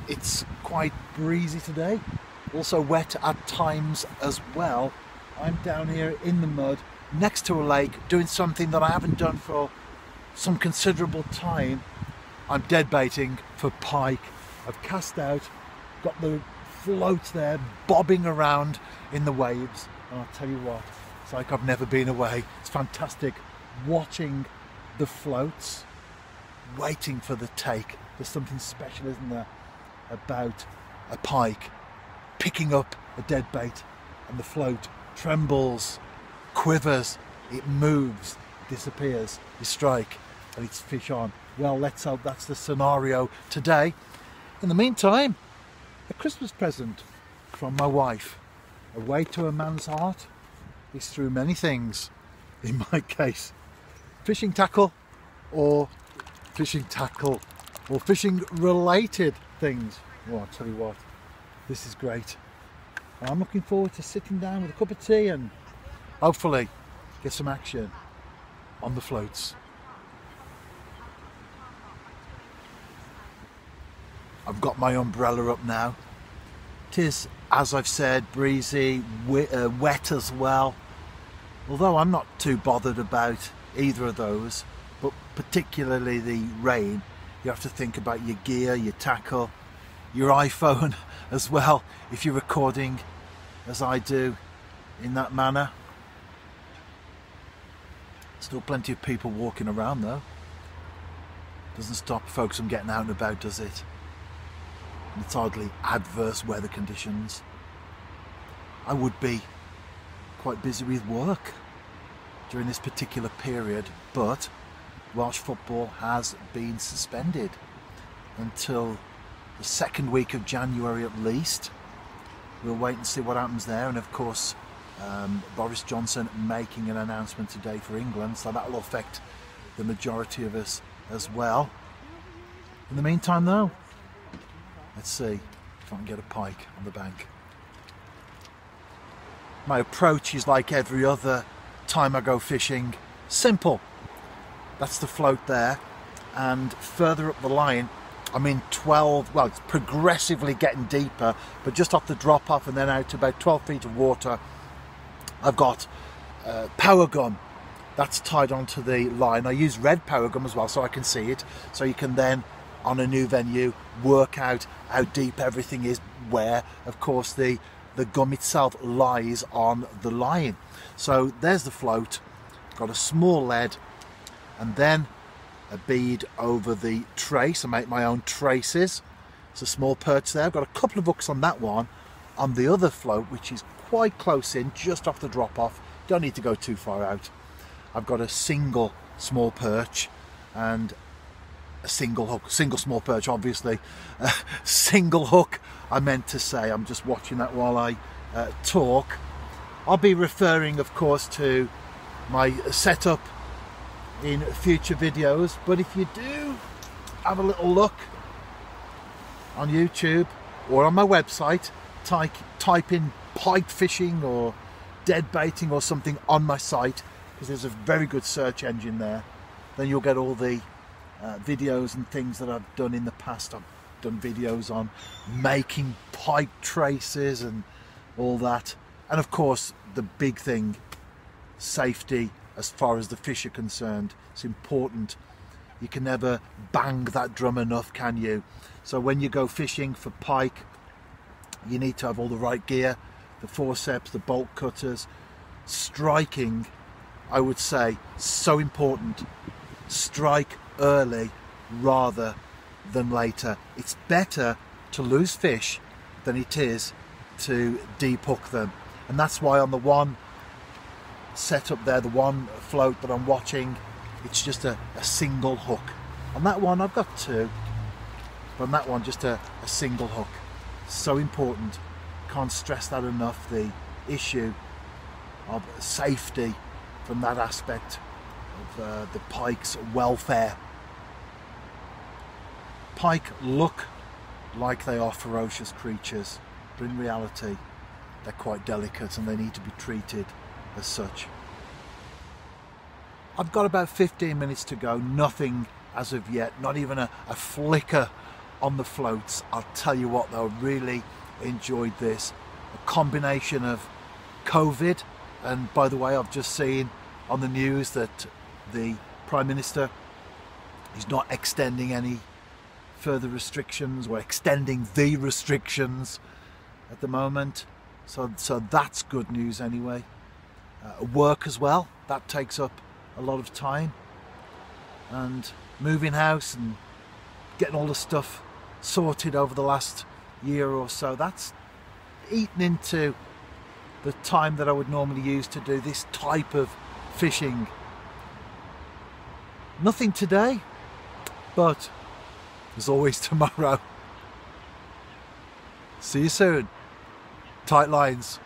It's quite breezy today, also wet at times as well. I'm down here in the mud next to a lake doing something that I haven't done for some considerable time. I'm dead baiting for pike. I've cast out, got the floats there bobbing around in the waves, and I'll tell you what, it's like I've never been away. It's fantastic watching the floats, waiting for the take. There's something special, isn't there, about a pike picking up a dead bait, and the float trembles, quivers, it moves, disappears, you strike, and it's fish on. Well, let's hope that's the scenario today. In the meantime, a Christmas present from my wife. A way to a man's heart is through many things. In my case, fishing tackle or fishing related things. Well, I'll tell you what, this is great. And I'm looking forward to sitting down with a cup of tea and hopefully get some action on the floats. I've got my umbrella up now. It is, as I've said, breezy, wet as well. Although I'm not too bothered about either of those, but particularly the rain. You have to think about your gear, your tackle, your iPhone as well, if you're recording as I do in that manner. Still plenty of people walking around though. Doesn't stop folks from getting out and about, does it? And it's hardly adverse weather conditions. I would be quite busy with work during this particular period, but Welsh football has been suspended until the second week of January at least. We'll wait and see what happens there, and of course Boris Johnson making an announcement today for England, so that will affect the majority of us as well. In the meantime though, let's see if I can get a pike on the bank. My approach is like every other time I go fishing. Simple. That's the float there, and further up the line I'm in 12, well, it's progressively getting deeper, but just off the drop off and then out to about 12 feet of water, I've got power gum that's tied onto the line. I use red power gum as well so I can see it, so you can then on a new venue work out how deep everything is, where of course the gum itself lies on the line. So there's the float, got a small lead and then a bead over the trace. I make my own traces. It's a small perch there. I've got a couple of hooks on that one. On the other float, which is quite close in, just off the drop off, don't need to go too far out, I've got a single small perch and a single hook, single small perch obviously, single hook I meant to say. I'm just watching that while I talk. I'll be referring of course to my setup in future videos, but if you do have a little look on YouTube or on my website, type in pike fishing or dead baiting or something on my site, because there's a very good search engine there, then you'll get all the videos and things that I've done in the past. I've done videos on making pike traces and all that, and of course the big thing, safety. As far as the fish are concerned, it's important. You can never bang that drum enough, can you? So when you go fishing for pike, you need to have all the right gear, the forceps, the bolt cutters. Striking, I would say, so important. Strike early rather than later. It's better to lose fish than it is to deep hook them. And that's why on the one setup there, the one float that I'm watching, it's just a single hook. On that one I've got two, but on that one just a single hook. So important. Can't stress that enough, the issue of safety from that aspect of the pike's welfare. Pike look like they are ferocious creatures, but in reality they're quite delicate and they need to be treated as such. I've got about 15 minutes to go, nothing as of yet, not even a flicker on the floats. I'll tell you what though, really enjoyed this. A combination of COVID, and by the way, I've just seen on the news that the Prime Minister is not extending any further restrictions, or extending the restrictions at the moment. So that's good news anyway. Work as well, that takes up a lot of time. And moving house and getting all the stuff sorted over the last year or so, that's eaten into the time that I would normally use to do this type of fishing. Nothing today, but there's always tomorrow. See you soon. Tight lines.